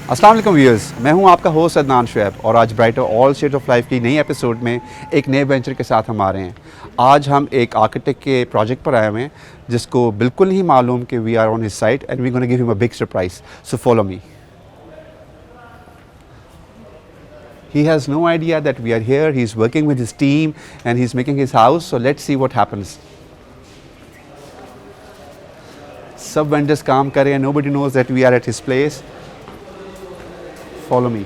अस्सलाम वालेकुम व्यूअर्स, मैं हूं आपका होस्ट अदनान शुएब और आज brighter all shades of life की नई एपिसोड में एक नए वेंचर के साथ हम आ रहे हैं। आज हम एक आर्किटेक्ट के प्रोजेक्ट पर आए हुए हैं जिसको बिल्कुल नहीं मालूम कि we are on his site and we gonna give him a big surprise, so follow me. He has no idea that we are here. He's working with his team and he's making his house, so let's see what happens. सब vendors काम कर रहे हैं, nobody knows that we are at his place. Follow me.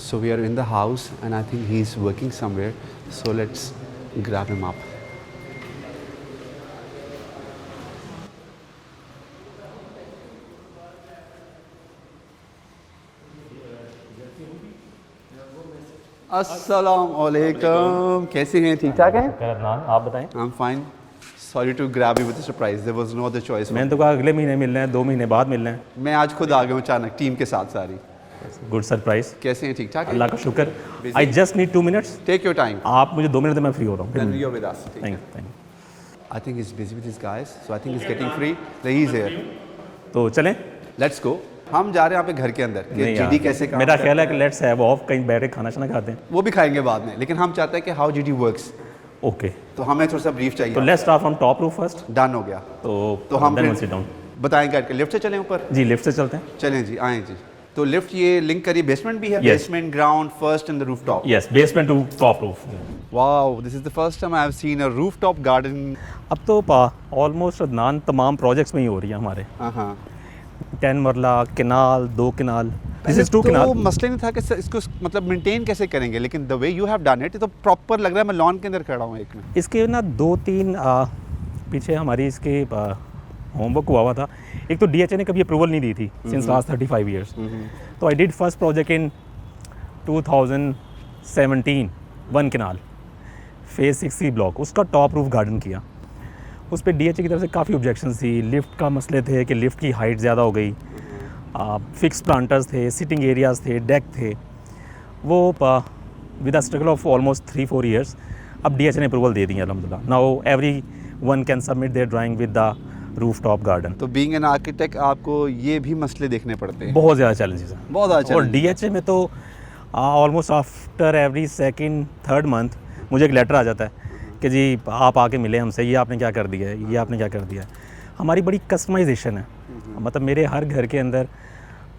So we are in the house and I think he's working somewhere. So let's grab him up. अस्सलाम वालेकुम, कैसे हैं? ठीक ठाक हैं? अदनान, आप बताएं। I'm fine. Sorry to grab you with a surprise. There was no other choice. मैंने तो कहा अगले महीने मिलना है, 2 महीने बाद मिलना है। मैं आज खुद आ गया हूँ अचानक टीम के साथ सारी। Good surprise. कैसे हैं? ठीक ठाक हैं? अल्लाह का शुक्र। I just need 2 minutes. Take your time. आप मुझे 2 मिनट में फ्री हो रहा हूँ। Then you're with us. Thank. I think he's busy with his guys, so I think he's getting free. He's here. तो चलें। Let's go. हम जा रहे हैं यहाँ पे घर के अंदर कि नहीं जीडी यार, कैसे काम मेरा करता ख्याल है कि लेट्स हैव ऑफ, कहीं बैठ के खाना शाना खाते हैं। वो भी खाएंगे बाद में, लेकिन हम चाहते हैं कि हाउ जीडी वर्क्स। ओके, तो हमें थोड़ा सा ब्रीफ चाहिए। तो let's start from top roof first. Done हो गया। तो हम देन फिर सिट डाउन। बताएं करके लिफ्ट से चलें ऊपर? जी लिफ्ट से चलते हैं। चलें जी, आएँ जी। तो लिफ्ट ये लिंक करिए, बेसमेंट भी है? Yes. Basement, ground, first and the rooftop. Yes, basement to top roof. Wow, this is the first time I have seen a rooftop garden. अब तो ऑलमोस्ट अदनान तमाम प्रोजेक्ट्स में ही हो रही है हमारे। हां 10 मरला, canal, 2 canal. This is 2 canal. तो मसले नहीं था कि इसको मतलब मेंटेन कैसे करेंगे, लेकिन the way you have done it तो प्रॉपर लग रहा है। मैं लॉन के अंदर खड़ा हूँ एक में। इसके ना 2-3 पीछे हमारी इसके होमवर्क हुआ था। एक तो डीएचए ने कभी अप्रूवल नहीं दी थी सिंस लास्ट 35 इयर्स। तो I did first project in 2017, 1 kanal phase 6C block, उसका टॉप रूफ गार्डन किया। उस पर डीएचए की तरफ से काफ़ी ऑब्जेक्शंस थी। लिफ्ट का मसले थे कि लिफ्ट की हाइट ज़्यादा हो गई, फिक्स प्लांटर्स थे, सिटिंग एरियाज़ थे, डेक थे। वो with a struggle of almost 3-4 years अब डीएचए ने अप्रूवल दे दी है अल्हम्दुलिल्लाह। Now every one can submit there drawing with the rooftop garden. तो बीइंग एन आर्किटेक्ट आपको ये भी मसले देखने पड़ते हैं? बहुत ज़्यादा चैलेंजेस हैं, बहुत ज़्यादा। और डीएचए में तो almost after every 2nd-3rd month मुझे एक लेटर आ जाता है कि जी आप आके मिले हमसे, ये आपने क्या कर दिया है, ये आपने क्या कर दिया है। हमारी बड़ी कस्टमाइजेशन है, मतलब मेरे हर घर के अंदर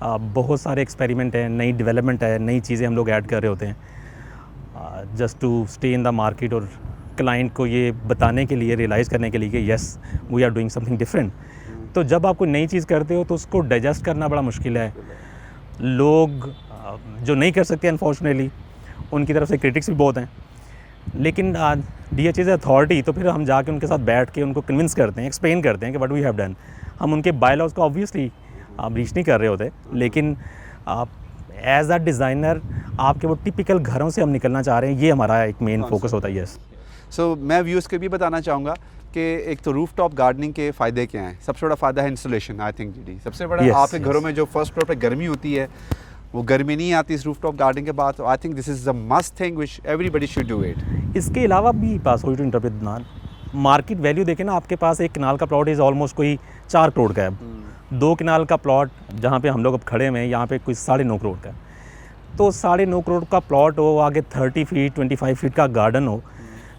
बहुत सारे एक्सपेरिमेंट हैं, नई डेवलपमेंट है, नई चीज़ें हम लोग ऐड कर रहे होते हैं just to stay in the market, और क्लाइंट को ये बताने के लिए, रियलाइज़ करने के लिए कि yes we are doing something different. तो जब आप कोई नई चीज़ करते हो तो उसको डाइजेस्ट करना बड़ा मुश्किल है। लोग जो नहीं कर सकते अनफॉर्चुनेटली, उनकी तरफ से क्रिटिक्स भी बहुत हैं, लेकिन डीएचए इज़ अथॉरिटी, तो फिर हम जाके उनके साथ बैठ के उनको कन्विंस करते हैं, एक्सप्लेन करते हैं कि व्हाट वी हैव डन। हम उनके बायलॉज को ऑब्वियसली ब्रीच नहीं कर रहे होते, लेकिन एज अ डिज़ाइनर आपके वो टिपिकल घरों से हम निकलना चाह रहे हैं, ये हमारा एक मेन फोकस होता है। यस। सो मैं व्यूअर्स को भी बताना चाहूँगा कि एक तो रूफटॉप गार्डनिंग के फ़ायदे क्या हैं। सबसे बड़ा फ़ायदा है इंस्टॉलेशन, आई थिंक जी सबसे बड़ा। आपके घरों में जो फर्स्ट फ्लोर पे गर्मी होती है, वो गर्मी नहीं आती इस रूफटॉप गार्डनिंग के बाद। तो I think this is the must thing which everybody should do it. इसके अलावा भी पास हो टू इंटरप्रेट ना, मार्केट वैल्यू देखें ना, आपके पास एक कनाल का प्लॉट इज़ ऑलमोस्ट कोई 4 करोड़ का है। 2 कनाल का प्लॉट जहाँ पे हम लोग अब खड़े हुए हैं, यहाँ पे कोई 9.5 करोड़ का है। तो 9.5 करोड़ का प्लॉट हो, आगे 30 फीट 25 फीट का गार्डन हो,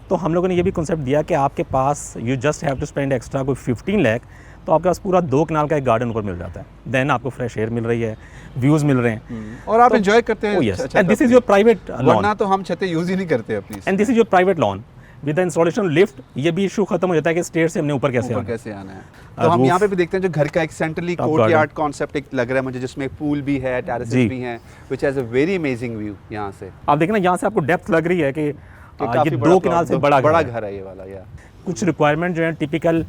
तो हम लोगों ने ये भी कॉन्सेप्ट दिया कि आपके पास you just have to spend extra कोई 15 लाख, तो आपके पास पूरा 2 कनाल का एक गार्डन ऊपर मिल जाता है। देन आपको फ्रेश एयर मिल रही है, व्यूज़ मिल रहे हैं, और आप एंजॉय करते हैं। And this is your private lawn. वरना तो हम छतें यूज़ ही नहीं करते अपनी। And this is your private lawn with installation lift. ये भी इशू खत्म हो जाता है कि स्टेयर से हमने ऊपर कैसे आना है। तो हम यहाँ पे भी देखते हैं जो घर का एक सेंट्रली कोर्टयार्ड कॉन्सेप्ट एक लग रहा है मुझे, जिसमें एक पूल भी है, टेरेसेस भी हैं, which has a very amazing view. यहाँ से आप देखना, यहाँ से आपको डेप्थ लग रही है कि ये 2 कनाल से बड़ा घर है ये वाला। या कुछ रिक्वायरमेंट जो है टिपिकल,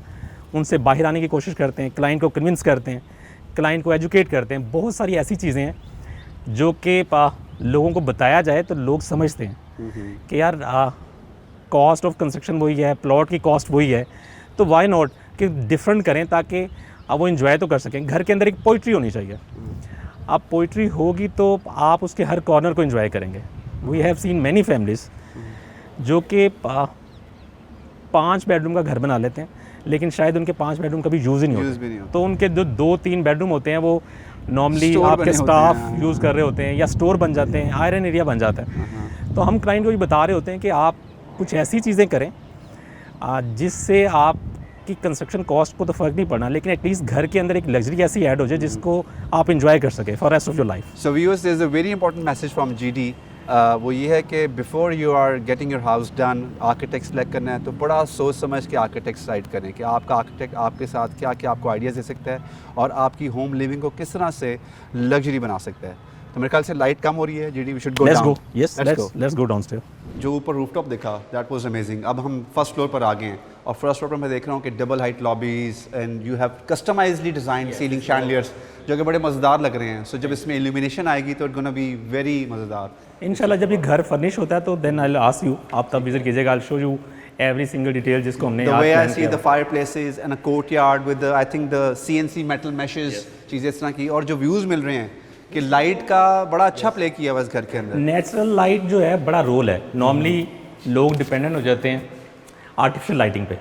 उनसे बाहर आने की कोशिश करते हैं, क्लाइंट को कन्विंस करते हैं, क्लाइंट को एजुकेट करते हैं। बहुत सारी ऐसी चीज़ें हैं जो कि लोगों को बताया जाए तो लोग समझते हैं कि यार कॉस्ट ऑफ कंस्ट्रक्शन वही है, प्लॉट की कॉस्ट वही है, तो वाई नॉट कि डिफरेंट करें ताकि वो इन्जॉय तो कर सकें। घर के अंदर एक पोइट्री होनी चाहिए। अब पोइट्री होगी तो आप उसके हर कॉर्नर को इन्जॉय करेंगे। We have seen many families जो कि 5 बेडरूम का घर बना लेते हैं, लेकिन शायद उनके 5 बेडरूम कभी यूज़ ही नहीं होते। तो उनके जो 2-3 बेडरूम होते हैं वो नॉर्मली Store आपके बने होते स्टाफ हैं। यूज़ कर रहे होते हैं या स्टोर बन जाते हैं, आयरन एरिया बन जाता है। तो हम क्लाइंट को भी बता रहे होते हैं कि आप कुछ ऐसी चीज़ें करें जिससे आपकी कंस्ट्रक्शन कॉस्ट को तो फ़र्क नहीं पड़ना, लेकिन एटलीस्ट घर के अंदर एक लग्जरी ऐसी ऐड हो जाए जिसको आप इंजॉय कर सकें for rest of your life. So viewers, there is a very important message from GD. वो ये है कि before you are getting your house done, architect select करना है तो बड़ा सोच समझ के आर्किटेक्ट सेलेक्ट करें कि आपका आर्किटेक्ट आपके साथ क्या क्या आपको आइडियाज़ दे सकता है और आपकी होम लिविंग को किस तरह से लग्जरी बना सकता है। तो मेरे ख्याल से लाइट कम हो रही है GD, we should go let's down. Go, yes let's go downstair. जो ऊपर रूफटॉप देखा दैट वाज अमेजिंग। अब हम फर्स्ट फ्लोर पर आ गए हैं और फर्स्ट फ्लोर पर मैं देख रहा हूँ कि double height lobbies and you have customisely design ceiling chandeliers जो कि बड़े मज़ेदार लग रहे हैं। सो जब इसमें इल्यूमिनेशन आएगी तो इट गोना बी वेरी मज़ेदार। इंशाल्लाह जब ये घर फर्निश होता है तो then I will ask you, आप तब विजिट कीजिएगा, I will show you every single detail जिसको हमने The आज way I plan see किया the fireplaces and a courtyard with the I think the CNC metal meshes चीज़ें इस तरह की, और जो व्यूज़ मिल रहे हैं कि लाइट का बड़ा अच्छा प्ले किया हुआ इस घर के अंदर। नेचुरल लाइट जो है बड़ा रोल है। नॉर्मली लोग डिपेंडेंट हो जाते हैं आर्टिफिशियल लाइटिंग पे,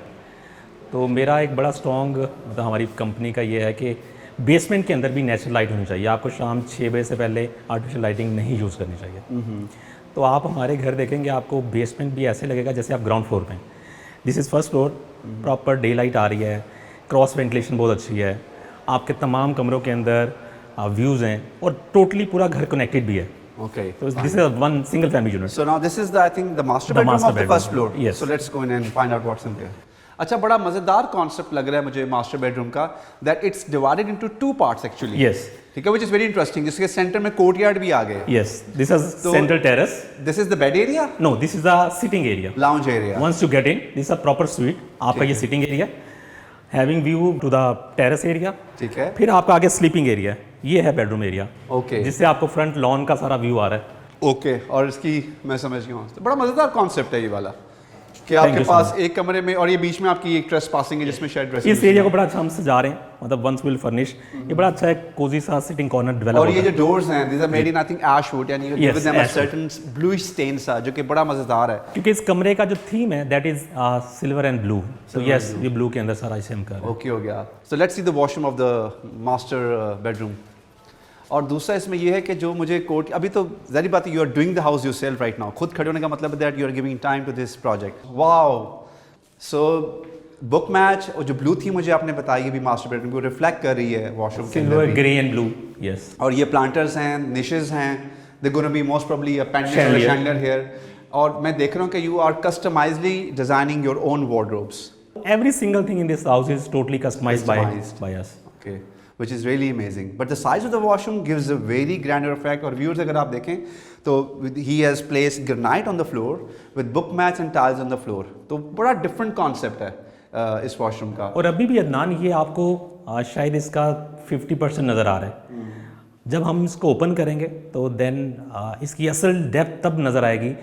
तो मेरा एक बड़ा स्ट्रॉन्ग मतलब हमारी कंपनी का ये है कि बेसमेंट के अंदर भी नेचुरल लाइट होनी चाहिए। आपको शाम 6 बजे से पहले आर्टिफिशियल लाइटिंग नहीं यूज़ करनी चाहिए। तो आप हमारे घर देखेंगे आपको बेसमेंट भी ऐसे लगेगा जैसे आप ग्राउंड फ्लोर पे हैं। This is first floor, proper day light आ रही है, क्रॉस वेंटिलेशन बहुत अच्छी है, आपके तमाम कमरों के अंदर व्यूज़ हैं और टोटली पूरा घर कनेक्टेड भी है। Okay. तो this is one single family unit. So now this is the I think the master bedroom master of the bedroom. first floor. Yes. So let's go in and find out what's in there. अच्छा, बड़ा मज़ेदार concept लग रहा है मुझे master bedroom का, that it's divided into two parts actually. Yes. ठीक है, which is very interesting. जिसके सेंटर में कोर्टयार्ड भी आ गए। Yes, this is central terrace. This is the bed area, No, this is the sitting area. lounge area. Once you get in, this is a proper suite. आपका ये sitting area, having view to the terrace area. ठीक है। फिर आपका आगे sleeping area है, ये है बेडरूम एरिया, Okay. जिससे आपको फ्रंट लॉन का सारा व्यू आ रहा है। ओके, और इसकी मैं समझ गया हूँ। तो बड़ा मज़ेदार कॉन्सेप्ट है ये वाला कि आपके you so पास एक कमरे में और ये बीच में आपकी एक ट्रेस पासिंग है जिसमें शेड ड्रेसिंग। इस एरिया को बड़ा अच्छा हम सजा रहे हैं, मतलब वंस विल फर्निश, ये बड़ा अच्छा एक कोजी सा सिटिंग कॉर्नर डेवलप और होता ये है। जो डोर्स हैं these are made in I think ash wood and you Yes, give them a ash wood. certain bluish stain सा जो कि बड़ा मज़ेदार है। क्योंकि इस कमरे का जो थीम है that is silver and blue, तो यस ये ब्लू के अंदर सारा इसे हम कर रहे हैं। ओके हो गया। So let's see the washroom of the master bedroom. और दूसरा इसमें ये है कि जो मुझे कोर्ट, अभी तो ज़ाहिर बात है you are doing the house yourself right now, खुद खड़े होने का मतलब है that you are giving time to this project. Wow, so book match और जो ब्लू थी मुझे आपने बताई ये भी मास्टर बेडरूम को रिफ्लेक्ट कर रही है वॉशरूम के सिल्वर अंदर भी। Grey and blue, yes. और ये प्लांटर्स हैं, निशेस हैं, they gonna be most probably a pendant Chandelier. Chandelier here. और मैं देख रहा हूँ कि you are customisely designing your own wardrobes. Every single thing in this house is totally customized Customized. by us. Okay, which is really amazing. But the size of the washroom gives a very grander effect. और viewers अगर आप देखें तो he has placed granite on the floor with book mats and tiles on the floor. तो बड़ा different concept है इस washroom का। और अभी भी अदनान ये आपको शायद इसका 50% नज़र आ रहा है। जब हम इसको ओपन करेंगे तो देन इसकी असल डेप्थ तब नज़र आएगी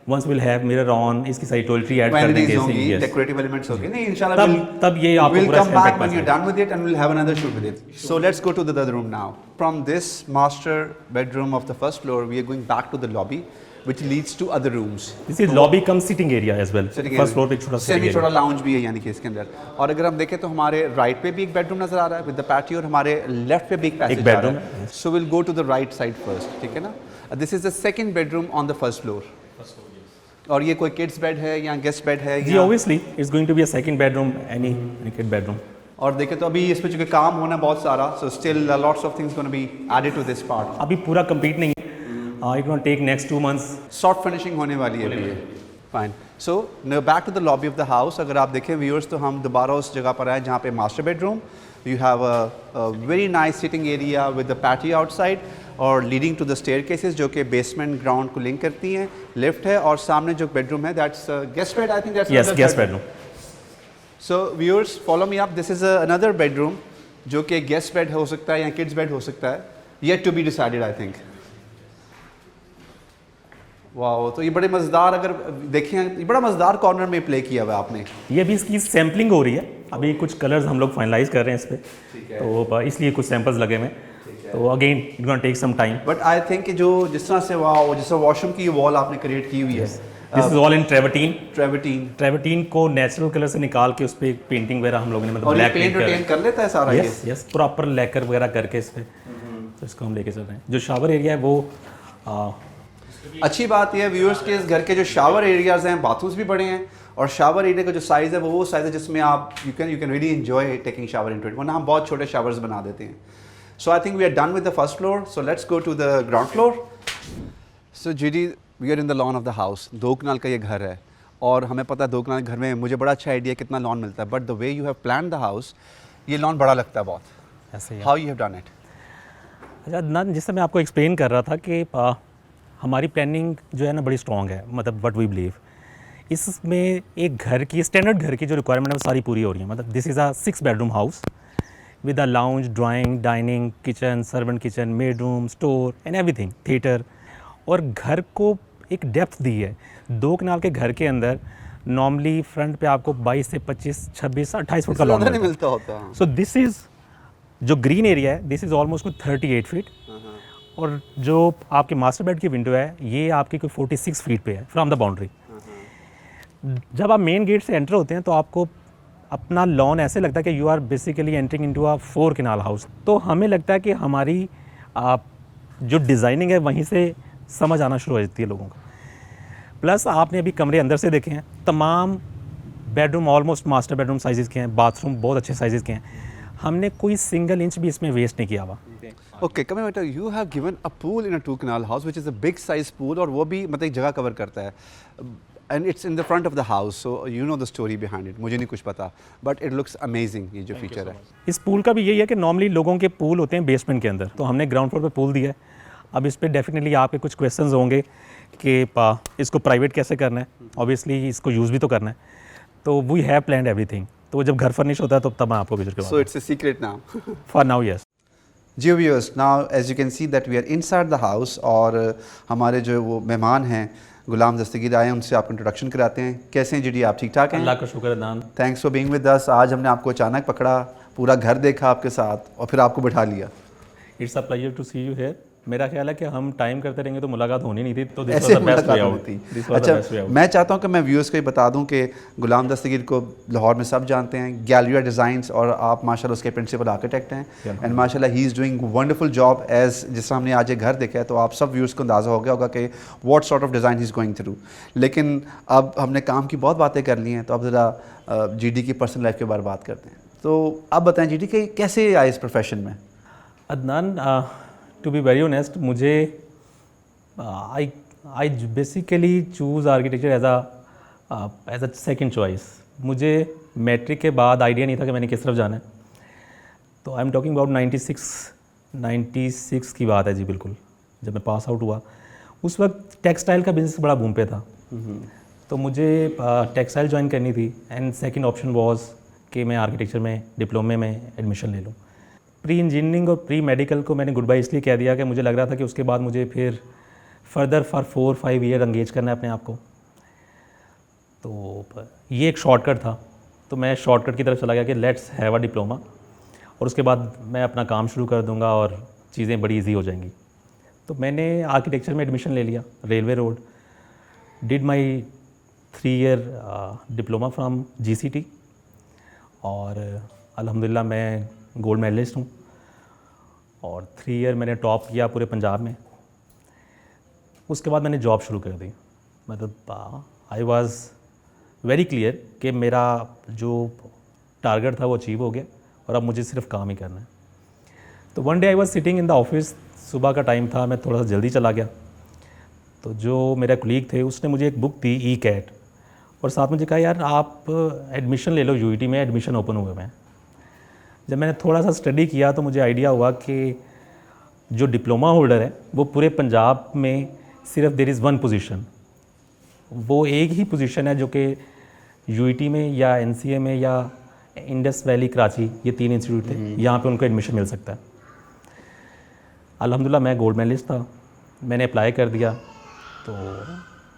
once will have mirror on, इसकी सारी टॉयलेटरी ऐड कर देंगे, होंगी, yes. decorative elements होंगे। नहीं इंशाल्लाह तब ये आपको we'll पूरा come back impact when you're done with it and we'll have another shoot with it. So let's go to the other room now. From this master bedroom of the first floor, we are going back to the lobby, which leads to other rooms. This is lobby cum sitting area as well. Sitting first area. Floor पे एक छोटा सा semi area छोटा lounge भी है यानी कि इसके अंदर। और अगर हम देखें तो हमारे राइट पे भी एक बेडरूम नजर आ रहा है विद द पैटियो, और हमारे लेफ्ट पे भी एक पैसेज आ bedroom रहा है। So will go to the right side first, ठीक है ना। This is the second bedroom on the first floor. और ये कोई किड्स बेड है या गेस्ट बेड है जी, या obviously it's going to be a second bedroom, any kid bedroom. और देखें तो अभी इस पे चूंकि काम होना बहुत सारा, so still lots of things gonna be added to this part. अभी पूरा कंप्लीट नहीं है, it will take next 2 months। Soft finishing होने वाली है अभी ये। Fine. So back to the lobby of the house. अगर आप देखें व्यूअर्स तो हम दोबारा उस जगह पर आए जहाँ पे master bedroom, you have a very nice sitting area with the patio outside और लीडिंग टू द स्टेयरकेसेस जो कि बेसमेंट ग्राउंड को लिंक करती हैं। लिफ्ट है और सामने जो बेडरूम है that's guest bed, I think that's yes, guest bedroom. So viewers follow me up, this is another bedroom जो कि गेस्ट बेड हो सकता है या किड्स बेड हो सकता है, yet to be decided I think. वाह, तो ये बड़े मज़ेदार, अगर देखें ये बड़ा मज़ेदार कॉर्नर में प्ले किया हुआ है आपने। ये भी इसकी सैम्पलिंग हो रही है, अभी कुछ कलर्स हम लोग फाइनलाइज कर रहे हैं इस पे, तो इसलिए कुछ सैंपल्स लगे हुए हैं, तो again it gonna take some time. But I think कि जो जिस तरह से वाह, जिस तरह वॉशरूम की वॉल आपने क्रिएट की हुई है, दिस इज ऑल इन ट्रेवर्टीन। ट्रेवर्टीन, ट्रेवर्टीन को नेचुरल कलर से निकाल के उस पर पेंटिंग वगैरह हम लोगों ने मतलब और ये ब्लैक पेंट पेंट रिटेन कर लेता है सारा ये। यस यस, प्रॉपर लैकर वगैरह करके इस पे तो इसको हम लेके चल रहे हैं। जो शावर एरिया है वो अच्छी बात यह है व्यूअर्स के इस घर के जो शावर एरियाज हैं, बाथरूम्स भी बड़े हैं, और शावर एरिया का जो साइज़ है वो साइज़ है जिसमें आप you can really enjoy taking shower into it, वरना हम बहुत छोटे शावर्स बना देते हैं। So I think we are done with the first floor, so let's go to the ground floor. So GD, we are in the lawn of the house. 2 kanal का ये घर है और हमें पता है 2 कनाल घर में मुझे बड़ा अच्छा आइडिया कितना लॉन मिलता है, but the way you have plan the house, ये लॉन बड़ा लगता है बहुत। ऐसे ही। How you have done it? अच्छा अदनान, जिससे मैं आपको एक्सप्लेन कर रहा था कि हमारी प्लानिंग जो है ना बड़ी स्ट्रॉन्ग है, मतलब व्हाट वी बिलीव इसमें एक घर की स्टैंडर्ड घर की जो रिक्वायरमेंट है वो सारी पूरी हो रही है। मतलब this is a 6 bedroom house with a lounge, drawing, dining, kitchen, servant kitchen, made room, store and everything, theatre. और घर को एक डेप्थ दी है। 2 कनाल के घर के अंदर नॉर्मली फ्रंट पे आपको 22 से 25, 26, 28 फुट का लॉन नहीं मिलता होता। सो दिस इज़ जो ग्रीन एरिया है, दिस इज़ ऑलमोस्ट 38 फीट। और जो आपके मास्टर बेड की विंडो है ये आपकी कोई 46 फीट पे है फ्रॉम द बाउंड्री। जब आप मेन गेट से एंटर होते हैं तो आपको अपना लॉन ऐसे लगता है कि you are basically entering into a 4 kanal house. तो हमें लगता है कि हमारी जो डिज़ाइनिंग है वहीं से समझ आना शुरू हो जाती है लोगों को। प्लस आपने अभी कमरे अंदर से देखे हैं, तमाम bedroom almost master bedroom size के हैं, बाथरूम बहुत अच्छे साइज़ के हैं। हमने कोई सिंगल इंच भी इसमें वेस्ट नहीं किया हुआ। Okay, coming back, you have given a pool in a 2 kanal house which is a big size pool, और वो भी मतलब एक जगह कवर करता है, and it's in the front of the house, so you know the story behind it. मुझे नहीं कुछ पता, बट इट लुक्स अमेजिंग ये जो फीचर है। इस पूल का भी यही है कि नॉर्मली लोगों के पूल होते हैं बेसमेंट के अंदर, तो हमने ग्राउंड फ्लोर पे पूल दिया है। अब इस पर डेफिनेटली आपके कुछ क्वेश्चंस होंगे कि इसको प्राइवेट कैसे करना है, ऑब्वियसली इसको यूज़ भी तो करना है। तो वी हैव प्लान्ड एवरीथिंग। तो जब घर फर्निश होता है तो तब मैं आपको visit so it's a secret now for now, yes. जी viewers, now as you can see that we are inside the house, और हमारे जो वो मेहमान हैं गुलाम दस्तगीर आए हैं, उनसे आपको इंट्रोडक्शन कराते हैं। कैसे हैं जी? आप ठीक ठाक हैं? अल्लाह का शुक्र Adnan. Thanks for being with अस। आज हमने आपको अचानक पकड़ा, पूरा घर देखा आपके साथ और फिर आपको बिठा लिया। It's a pleasure to see you here. मेरा ख्याल है कि हम टाइम करते रहेंगे तो मुलाकात होनी नहीं थी, तो दिस ऐसे वाज द बेस्ट वे मुलाकात आउट। होती। अच्छा, मैं चाहता हूं कि मैं व्यूअर्स को ये बता दूं कि गुलाम दस्तगीर को लाहौर में सब जानते हैं, गैलरिया डिज़ाइंस, और आप माशाल्लाह उसके प्रिंसिपल आर्किटेक्ट हैं, एंड माशाल्लाह he is doing wonderful job. As जिस तरह हमने आज ये घर देखा है तो आप सब व्यूअर्स को अंदाज़ा हो गया होगा कि what sort of design he is going through. लेकिन अब हमने काम की बहुत बातें कर ली हैं, तो अब ज़रा जीडी की पर्सनल लाइफ के बारे में बात करते हैं। तो आप बताएं जीडी कि कैसे आए इस प्रोफेशन में? Adnan, to be very honest, मुझे I basically choose architecture as a second choice. मुझे मैट्रिक के बाद आइडिया नहीं था कि मैंने किस तरफ जाना है। तो आई एम टॉकिंग अबाउट 96 की बात है जी, बिल्कुल जब मैं पास आउट हुआ। उस वक्त टेक्सटाइल का बिज़नेस बड़ा बूम पे था, तो मुझे टेक्सटाइल ज्वाइन करनी थी, एंड सेकंड ऑप्शन वाज कि मैं आर्किटेक्चर में डिप्लोमे में एडमिशन ले लूँ। प्री इंजीनियरिंग और प्री मेडिकल को मैंने गुड बाय इसलिए कह दिया कि मुझे लग रहा था कि उसके बाद मुझे फिर फर्दर फॉर 4-5 ईयर एंगेज करना है अपने आप को। तो ये एक शॉर्टकट था, तो मैं शॉर्टकट की तरफ चला गया कि लेट्स हैव अ डिप्लोमा, और उसके बाद मैं अपना काम शुरू कर दूंगा और चीज़ें बड़ी इजी हो जाएंगी। तो मैंने आर्किटेक्चर में एडमिशन ले लिया, railway road, did my 3 year diploma from GCT, और अल्हम्दुलिल्लाह मैं गोल्ड मेडलिस्ट हूँ, और 3 ईयर मैंने टॉप किया पूरे पंजाब में। उसके बाद मैंने जॉब शुरू कर दी। मतलब आई वॉज़ वेरी क्लियर कि मेरा जो टारगेट था वो अचीव हो गया, और अब मुझे सिर्फ काम ही करना है। तो one day I was sitting in the office, सुबह का टाइम था, मैं थोड़ा सा जल्दी चला गया। तो जो मेरा कलीग थे उसने मुझे एक बुक दी ECAT, और साथ मुझे कहा यार आप एडमिशन ले लो, UET में एडमिशन ओपन हुए हैं। जब मैंने थोड़ा सा स्टडी किया तो मुझे आइडिया हुआ कि जो डिप्लोमा होल्डर है वो पूरे पंजाब में सिर्फ देयर इज़ वन पोजीशन, वो एक ही पोजीशन है जो कि UET में या NCA में या इंडस वैली कराची, ये 3 इंस्टीट्यूट थे, यहाँ पे उनको एडमिशन मिल सकता है। अल्हम्दुलिल्लाह मैं गोल्ड मेडलिस्ट था, मैंने अप्लाई कर दिया। तो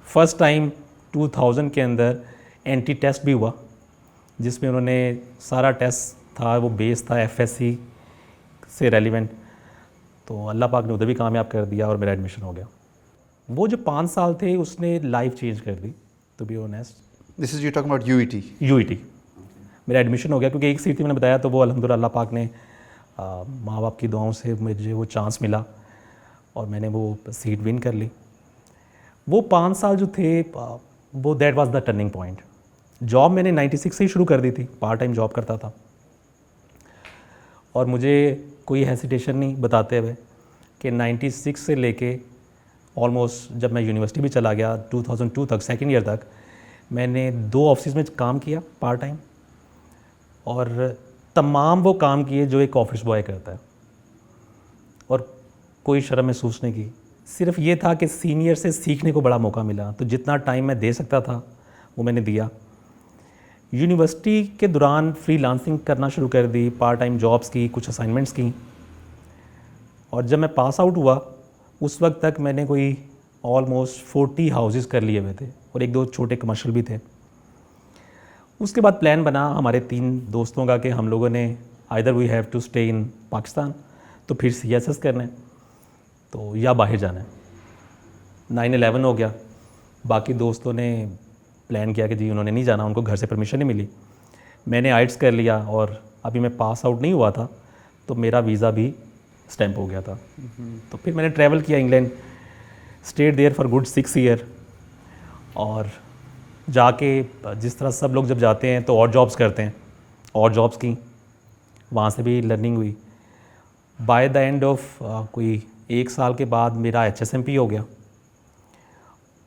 फर्स्ट टाइम 2000 के अंदर एंट्री टेस्ट भी हुआ, जिसमें उन्होंने सारा टेस्ट था वो बेस था FSC से रेलिवेंट। तो अल्लाह पाक ने उधर भी कामयाब कर दिया और मेरा एडमिशन हो गया। वो जो 5 साल थे उसने लाइफ चेंज कर दी, to be honest. This is you talking about UET? UET मेरा एडमिशन हो गया, क्योंकि एक सीट थी मैंने बताया, तो वो अल्हम्दुलिल्लाह अल्लाह पाक ने माँ बाप की दुआओं से मुझे वो चांस मिला और मैंने वो सीट विन कर ली। वो 5 साल जो थे वो that was the turning point. Job मैंने 96 से ही शुरू कर दी थी, पार्ट टाइम जॉब करता था और मुझे कोई हेसिटेशन नहीं बताते हुए कि 96 से लेके ऑलमोस्ट जब मैं यूनिवर्सिटी भी चला गया 2002 तक, सेकेंड ईयर तक मैंने 2 ऑफिस में काम किया पार्ट टाइम, और तमाम वो काम किए जो एक ऑफिस बॉय करता है, और कोई शर्म महसूस नहीं की। सिर्फ ये था कि सीनियर से सीखने को बड़ा मौका मिला, तो जितना टाइम मैं दे सकता था वो मैंने दिया। यूनिवर्सिटी के दौरान फ्रीलांसिंग करना शुरू कर दी, पार्ट टाइम जॉब्स की, कुछ असाइनमेंट्स की, और जब मैं पास आउट हुआ उस वक्त तक मैंने कोई ऑलमोस्ट 40 हाउसेस कर लिए हुए थे और 1-2 छोटे कमर्शियल भी थे। उसके बाद प्लान बना हमारे 3 दोस्तों का कि हम लोगों ने either we have to stay in Pakistan, तो फिर CSS करना है तो या बाहर जाना है। 9/11 हो गया, बाकी दोस्तों ने प्लान किया कि जी उन्होंने नहीं जाना, उनको घर से परमिशन नहीं मिली। मैंने आइट्स कर लिया और अभी मैं पास आउट नहीं हुआ था तो मेरा वीज़ा भी स्टैम्प हो गया था। तो फिर मैंने ट्रैवल किया England, stayed there for good 6 year, और जाके जिस तरह सब लोग जब जाते हैं तो और जॉब्स करते हैं, और जॉब्स की, वहाँ से भी लर्निंग हुई। बाय द एंड ऑफ कोई 1 साल के बाद मेरा HSMP हो गया।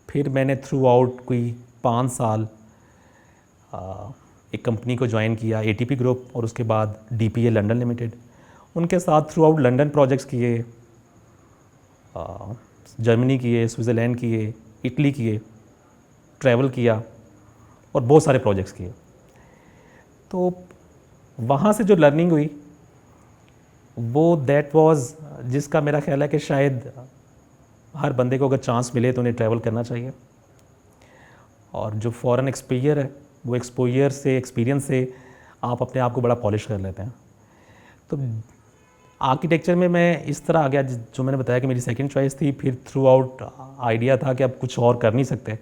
फिर मैंने थ्रू आउट कोई 5 साल एक कंपनी को ज्वाइन किया, ATP ग्रुप, और उसके बाद DPA लंदन लिमिटेड। उनके साथ थ्रू आउट लंदन प्रोजेक्ट्स किए, जर्मनी किए, स्विट्ज़रलैंड किए, इटली किए, ट्रैवल किया और बहुत सारे प्रोजेक्ट्स किए। तो वहाँ से जो लर्निंग हुई वो दैट वाज, जिसका मेरा ख्याल है कि शायद हर बंदे को अगर चांस मिले तो उन्हें ट्रैवल करना चाहिए। और जो फॉरेन एक्सपोजर है वो एक्सपोजर से, एक्सपीरियंस से आप अपने आप को बड़ा पॉलिश कर लेते हैं। तो आर्किटेक्चर में मैं इस तरह आ गया, जो मैंने बताया कि मेरी सेकंड चॉइस थी। फिर थ्रू आउट आइडिया था कि अब कुछ और कर नहीं सकते,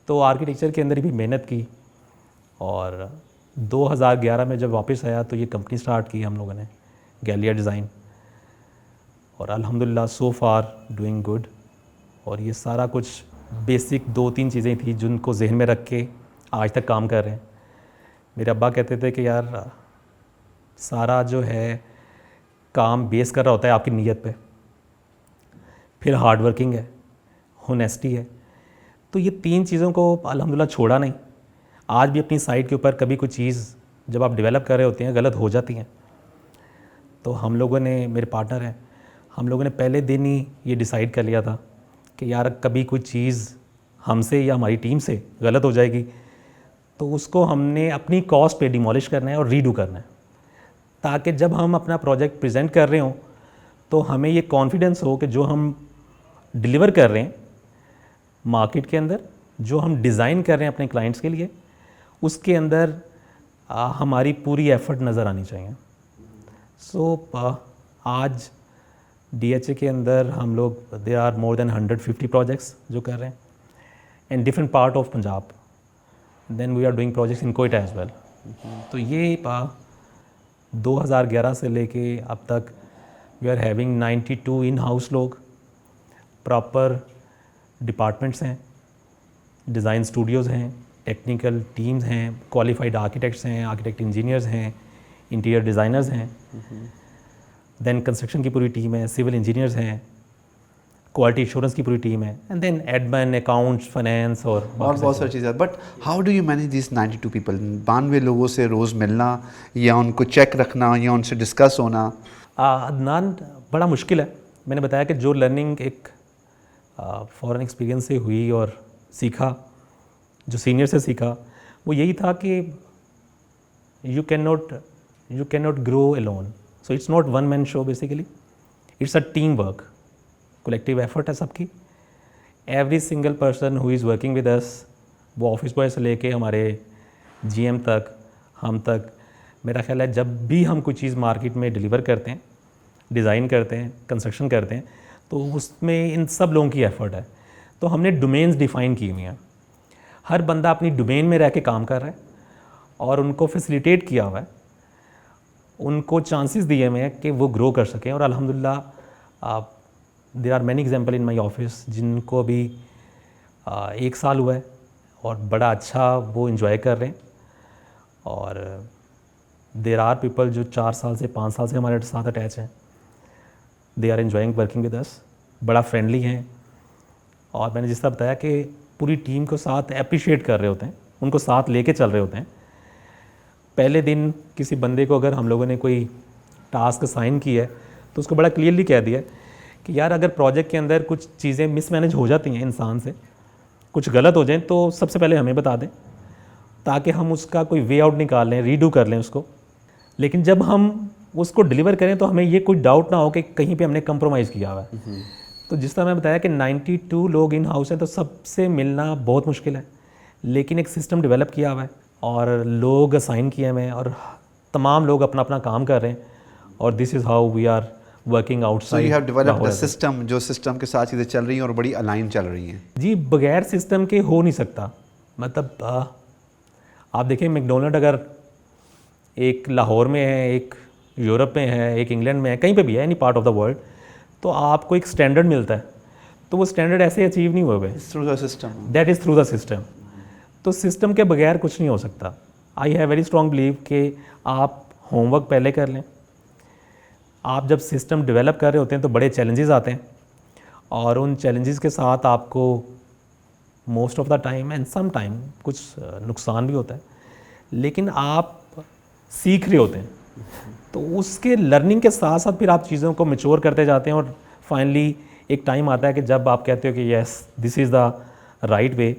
तो आर्किटेक्चर के अंदर भी मेहनत की, और 2011 में जब वापस आया तो ये कंपनी स्टार्ट की हम लोगों ने, गैलिया डिज़ाइन, और अल्हम्दुलिल्लाह सो फार डूइंग गुड। और ये सारा कुछ बेसिक 2-3 चीज़ें थी जिनको जहन में रख के आज तक काम कर रहे हैं। मेरे अब्बा कहते थे कि यार सारा जो है काम बेस कर रहा होता है आपकी नीयत पे, फिर हार्ड वर्किंग है, होनेस्टी है। तो ये 3 चीज़ों को अल्हम्दुलिल्लाह छोड़ा नहीं। आज भी अपनी साइट के ऊपर कभी कोई चीज़ जब आप डेवलप कर रहे होते हैं गलत हो जाती हैं, तो हम लोगों ने, मेरे पार्टनर हैं, हम लोगों ने पहले दिन ही ये डिसाइड कर लिया था कि यार कभी कोई चीज़ हमसे या हमारी टीम से गलत हो जाएगी तो उसको हमने अपनी कॉस्ट पे डिमोलिश करना है और रीडू करना है, ताकि जब हम अपना प्रोजेक्ट प्रेजेंट कर रहे हों तो हमें ये कॉन्फिडेंस हो कि जो हम डिलीवर कर रहे हैं मार्केट के अंदर, जो हम डिज़ाइन कर रहे हैं अपने क्लाइंट्स के लिए, उसके अंदर हमारी पूरी एफर्ट नज़र आनी चाहिए। सो आज DHA के अंदर हम लोग, there are more than 150 projects जो कर रहे हैं in different part of Punjab. Then we are doing projects in Quetta as well. तो ये 2011 से लेके अब तक we are having 92 in house लोग, प्रॉपर डिपार्टमेंट्स हैं, डिज़ाइन स्टूडियोज़ हैं, टेक्निकल टीम्स हैं, क्वालिफाइड आर्किटेक्ट्स हैं, आर्किटेक्ट इंजीनियर्स हैं, इंटीरियर डिज़ाइनर्स हैं, देन कंस्ट्रक्शन की पूरी टीम है, सिविल इंजीनियर्स हैं, क्वालिटी इंश्योरेंस की पूरी टीम है, and then admin, accounts, finance और बहुत सारी चीज़ें। But how do you manage this 92 people? 92 लोगों से रोज़ मिलना या उनको चेक रखना या उनसे डिस्कस होना? अदनान, बड़ा मुश्किल है। मैंने बताया कि जो लर्निंग एक फॉरेन एक्सपीरियंस से हुई और सीखा, जो सीनियर से सीखा, वो यही था कि you can not grow alone. So it's not one man show, basically it's a team work, collective effort है सबकी। Every single person who is working with अस, वो ऑफिस बॉय से लेके हमारे GM तक, हम तक, मेरा ख्याल है जब भी हम कोई चीज़ मार्केट में डिलीवर करते हैं, डिज़ाइन करते हैं, कंस्ट्रक्शन करते हैं, तो उसमें इन सब लोगों की एफ़र्ट है। तो हमने डोमेन्स डिफ़ाइन की हुई हैं, हर बंदा अपनी डोमेन में रह के काम कर रहा है और उनको फैसिलिटेट किया हुआ है। उनको चांसेस दिए हुए हैं कि वो ग्रो कर सकें। और अल्हम्दुलिल्लाह there are many example in my office जिनको अभी 1 साल हुआ है और बड़ा अच्छा वो इंजॉय कर रहे हैं। और देयर आर पीपल जो 4 साल से 5 साल से हमारे साथ अटैच हैं, they are enjoying working with us, बड़ा फ्रेंडली हैं। और मैंने जिस तरह बताया कि पूरी टीम को साथ अप्रिशिएट कर रहे होते हैं, उनको साथ लेके चल रहे होते हैं। पहले दिन किसी बंदे को अगर हम लोगों ने कोई टास्क साइन किया है तो उसको बड़ा क्लियरली कह दिया कि यार अगर प्रोजेक्ट के अंदर कुछ चीज़ें मिसमैनेज हो जाती हैं, इंसान से कुछ गलत हो जाए तो सबसे पहले हमें बता दें ताकि हम उसका कोई वे आउट निकाल लें, रीडू कर लें उसको। लेकिन जब हम उसको डिलीवर करें तो हमें ये कोई डाउट ना हो कि कहीं पे हमने कंप्रोमाइज़ किया हुआ है। तो जिस तरह मैं बताया कि 92 लोग इन हाउस हैं तो सबसे मिलना बहुत मुश्किल है, लेकिन एक सिस्टम डेवलप किया हुआ है और लोग असाइन किए हुए हैं और तमाम लोग अपना अपना काम कर रहे हैं। और this is how we are working outside. So you have developed a system जो सिस्टम के साथ चीज़ें चल रही हैं और बड़ी अलाइन चल रही हैं। जी, बगैर सिस्टम के हो नहीं सकता। मतलब आप देखिए मैकडोनल्ड अगर एक लाहौर में है, एक यूरोप में है, एक इंग्लैंड में है, कहीं पे भी है, any part of the world, तो आपको एक स्टैंडर्ड मिलता है। तो वो स्टैंडर्ड ऐसे अचीव नहीं हुए हुए, through the system, that is through the system. तो सिस्टम के बगैर कुछ नहीं हो सकता। I have very strong believe कि आप होमवर्क पहले कर लें। आप जब सिस्टम डेवलप कर रहे होते हैं तो बड़े चैलेंजेस आते हैं और उन चैलेंजेस के साथ आपको most of the time and some time कुछ नुकसान भी होता है, लेकिन आप सीख रहे होते हैं। तो उसके लर्निंग के साथ साथ फिर आप चीज़ों को मैच्योर करते जाते हैं और फाइनली एक टाइम आता है कि जब आप कहते हो कि yes this is the right way,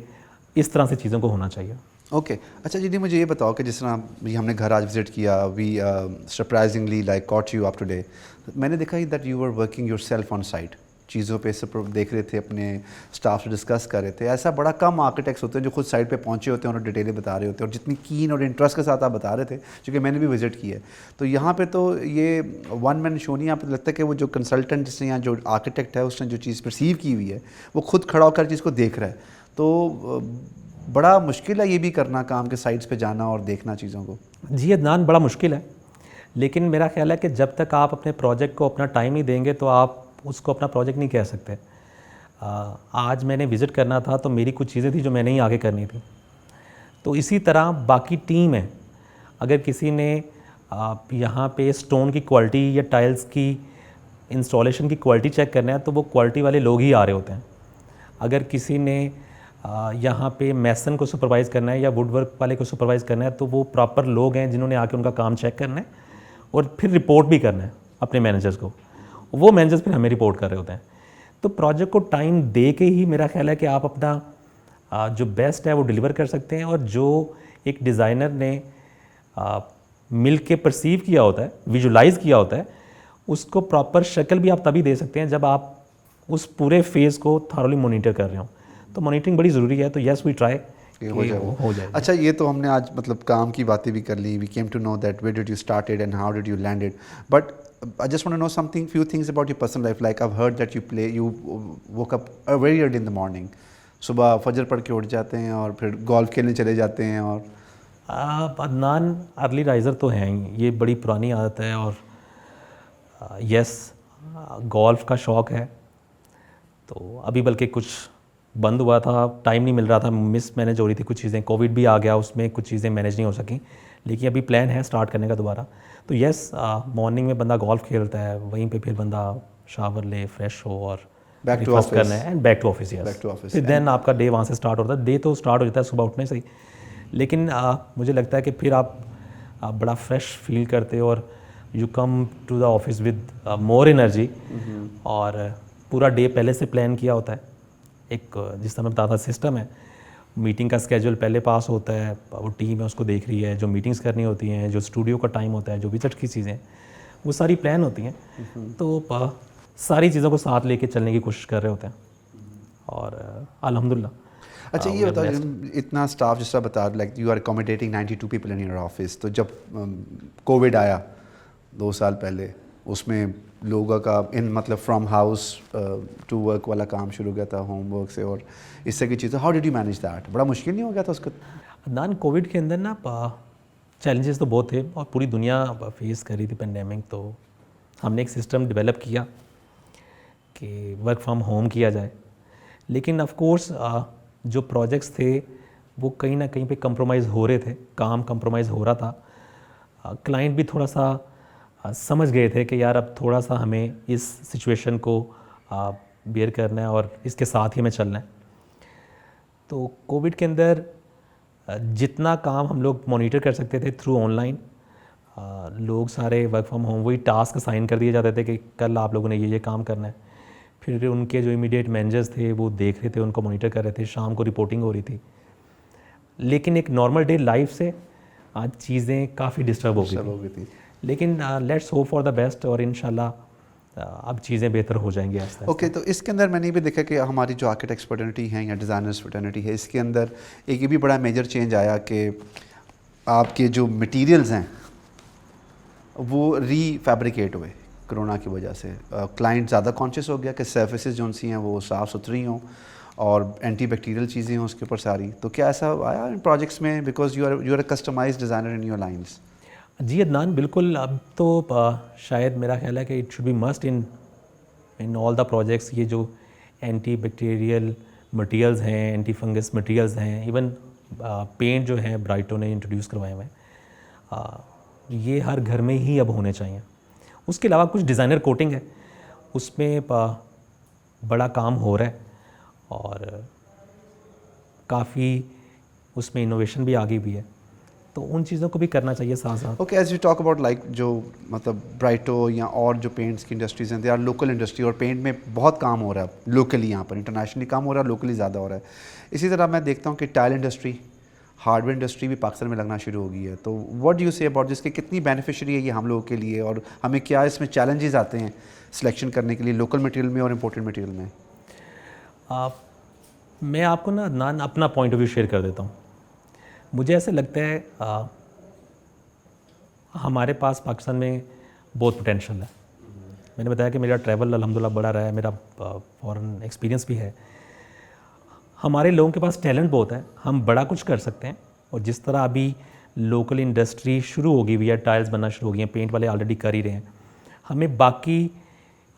इस तरह से चीज़ों को होना चाहिए। ओके अच्छा जी, मुझे ये बताओ कि जिस तरह भी हमने घर आज विजिट किया, we surprisingly like caught you up today, मैंने देखा that you were working yourself on site, चीज़ों पे सब देख रहे थे, अपने स्टाफ से डिस्कस कर रहे थे। ऐसा बड़ा कम आर्किटेक्ट्स होते हैं जो खुद साइट पे पहुंचे होते हैं और डिटेलें बता रहे होते हैं, और जितनी कीन और इंटरेस्ट के साथ आप बता रहे थे, क्योंकि मैंने भी विजिट किया है। तो यहाँ पे तो ये वन मैन शो नहीं, यहाँ पे लगता है कि वो जो कंसल्टेंट जिसने या जो आर्किटेक्ट है उसने जो चीज़ परसीव की हुई है वो खुद खड़ा होकर चीज़ को देख रहा है। तो बड़ा मुश्किल है ये भी करना, काम के साइट्स पे जाना और देखना चीज़ों को। जी अदनान, बड़ा मुश्किल है, लेकिन मेरा ख्याल है कि जब तक आप अपने प्रोजेक्ट को अपना टाइम नहीं देंगे तो आप उसको अपना प्रोजेक्ट नहीं कह सकते। आज मैंने विज़िट करना था तो मेरी कुछ चीज़ें थी जो मैंने ही आगे करनी थी। तो इसी तरह बाकी टीम है, अगर किसी ने यहाँ पे स्टोन की क्वालिटी या टाइल्स की इंस्टॉलेशन की क्वालिटी चेक करना है तो वो क्वालिटी वाले लोग ही आ रहे होते हैं। अगर किसी ने यहाँ पे मैसन को सुपरवाइज़ करना है या वुडवर्क वाले को सुपरवाइज़ करना है तो वो प्रॉपर लोग हैं जिन्होंने आके उनका काम चेक करना है और फिर रिपोर्ट भी करना है अपने मैनेजर्स को। वो मैनेजर्स फिर हमें रिपोर्ट कर रहे होते हैं। तो प्रोजेक्ट को टाइम दे के ही मेरा ख्याल है कि आप अपना जो बेस्ट है वो डिलीवर कर सकते हैं। और जो एक डिज़ाइनर ने मिल के परसीव किया होता है, विजुलाइज़ किया होता है, उसको प्रॉपर शक्ल भी आप तभी दे सकते हैं जब आप उस पूरे फेज़ को थारोली मोनीटर कर रहे हो। तो मॉनिटरिंग बड़ी ज़रूरी है। तो येस वी ट्राई हो जाए। अच्छा, ये तो हमने आज मतलब काम की बातें भी कर ली। We came to know that where did you started and how did you landed, but I just want to know something, few things about your personal life. Like I have heard that you woke up very early in the morning, सुबह फजर पढ़ के उठ जाते हैं और फिर golf खेलने चले जाते हैं। और अदनान अर्ली राइज़र तो हैं ही, ये बड़ी पुरानी आदत है। और यस गोल्फ का शौक़ है। तो अभी बल्कि कुछ बंद हुआ था, टाइम नहीं मिल रहा था, मिस मैनेज हो रही थी कुछ चीज़ें, कोविड भी आ गया, उसमें कुछ चीज़ें मैनेज नहीं हो सकी, लेकिन अभी प्लान है स्टार्ट करने का दोबारा। तो यस मॉर्निंग में बंदा गोल्फ खेलता है, वहीं पे फिर बंदा शावर ले, फ्रेश हो और बैक टू ऑफिस करना है and back to office. Yes, फिर देन आपका डे वहाँ से स्टार्ट होता है। डे तो स्टार्ट हो जाता है सुबह उठने से ही, लेकिन मुझे लगता है कि फिर आप बड़ा फ्रेश फील करते हो और you come to the office with more energy. और पूरा डे पहले से प्लान किया होता है। एक जिस तरह मैं बताता सिस्टम है, मीटिंग का स्केड्यूल पहले पास होता है, वो टीम है उसको देख रही है, जो मीटिंग्स करनी होती हैं, जो स्टूडियो का टाइम होता है, जो विजिट की चीज़ें, वो सारी प्लान होती हैं। तो सारी चीज़ों को साथ लेके चलने की कोशिश कर रहे होते हैं और अल्हम्दुलिल्लाह। अच्छा, ये बताओ, इतना स्टाफ जिस तरह बता, like you are accommodating 92 people in your office, तो जब कोविड आया 2 साल पहले, उसमें लोगों का मतलब फ्रॉम हाउस टू वर्क वाला काम शुरू हो गया था, होम वर्क से और इससे की चीज़ें, how did you manage that? बड़ा मुश्किल नहीं हो गया था उसका? अदनान कोविड के अंदर ना चैलेंजेस तो बहुत थे और पूरी दुनिया फेस कर रही थी पेंडेमिक, तो हमने एक सिस्टम डेवलप किया कि वर्क फ्रॉम होम किया जाए। लेकिन ऑफ कोर्स जो प्रोजेक्ट्स थे वो कहीं ना कहीं पे कंप्रोमाइज़ हो रहे थे, काम कंप्रोमाइज़ हो रहा था। क्लाइंट भी थोड़ा सा समझ गए थे कि यार अब थोड़ा सा हमें इस सिचुएशन को बेयर करना है और इसके साथ ही हमें चलना है। तो कोविड के अंदर जितना काम हम लोग मॉनिटर कर सकते थे थ्रू ऑनलाइन, लोग सारे वर्क फ्रॉम होम, वही टास्क असाइन कर दिए जाते थे कि कल आप लोगों ने ये काम करना है। फिर उनके जो इमीडिएट मैनेजर्स थे वो देख रहे थे, उनको मॉनिटर कर रहे थे, शाम को रिपोर्टिंग हो रही थी। लेकिन एक नॉर्मल डे लाइफ से आज चीज़ें काफ़ी डिस्टर्ब हो गई थी। लेकिन let's hope for the best और इंशाल्लाह अब चीज़ें बेहतर हो जाएंगी आहिस्ता। ओके, तो इसके अंदर मैंने भी देखा कि हमारी जो आर्किटेक्ट्स फ्रेटर्निटी है या डिज़ाइनर्स फ्रेटर्निटी है, इसके अंदर एक ये भी बड़ा मेजर चेंज आया कि आपके जो मटेरियल्स हैं वो रीफैब्रिकेट हुए कोरोना की वजह से। क्लाइंट ज़्यादा कॉन्शियस हो गया कि सर्फेसेस जो सी हैं वो साफ़ सुथरी हों और एंटी बैक्टीरियल चीज़ें हों उसके ऊपर सारी। तो क्या ऐसा आया इन प्रोजेक्ट्स में, because you are a customised designer in your lines? Ji Adnan, बिल्कुल। अब तो शायद मेरा ख्याल है कि it should be must in all the projects. ये जो एंटी बैक्टीरियल मटेरियल्स हैं, एंटी फंगस मटेरियल्स हैं, इवन पेंट जो है ब्राइटो ने इंट्रोड्यूस करवाए हुए हैं, ये हर घर में ही अब होने चाहिए। उसके अलावा कुछ डिज़ाइनर कोटिंग है, उसमें बड़ा काम हो रहा है और काफ़ी उसमें इनोवेशन भी आगे भी है, तो उन चीज़ों को भी करना चाहिए साथ साथ। Okay, as you talk about like जो मतलब ब्राइटो या और जो पेंट्स की इंडस्ट्रीज हैं, दे आर लोकल इंडस्ट्री और पेंट में बहुत काम हो रहा है लोकली, यहाँ पर इंटरनेशनली काम हो रहा है, लोकली ज़्यादा हो रहा है। इसी तरह मैं देखता हूँ कि टाइल इंडस्ट्री, हार्डवेयर इंडस्ट्री भी पाकिस्तान में लगना शुरू हो गई है। तो what do you say about, जिसके कितनी बेनिफिशियरी है ये हम लोगों के लिए और हमें क्या इसमें चैलेंजेस आते हैं सिलेक्शन करने के लिए लोकल मटेरियल में और इम्पोर्टेड मटेरियल में? मैं आपको ना अपना पॉइंट ऑफ व्यू शेयर कर देता हूँ। मुझे ऐसा लगता है हमारे पास पाकिस्तान में बहुत पोटेंशियल है। मैंने बताया कि मेरा ट्रैवल अल्हम्दुलिल्लाह बड़ा रहा है, मेरा फॉरेन एक्सपीरियंस भी है। हमारे लोगों के पास टैलेंट बहुत है, हम बड़ा कुछ कर सकते हैं। और जिस तरह अभी लोकल इंडस्ट्री शुरू हो गई हुई है, टाइल्स बनना शुरू हो गई हैं, पेंट वाले ऑलरेडी कर ही रहे हैं, हमें बाकी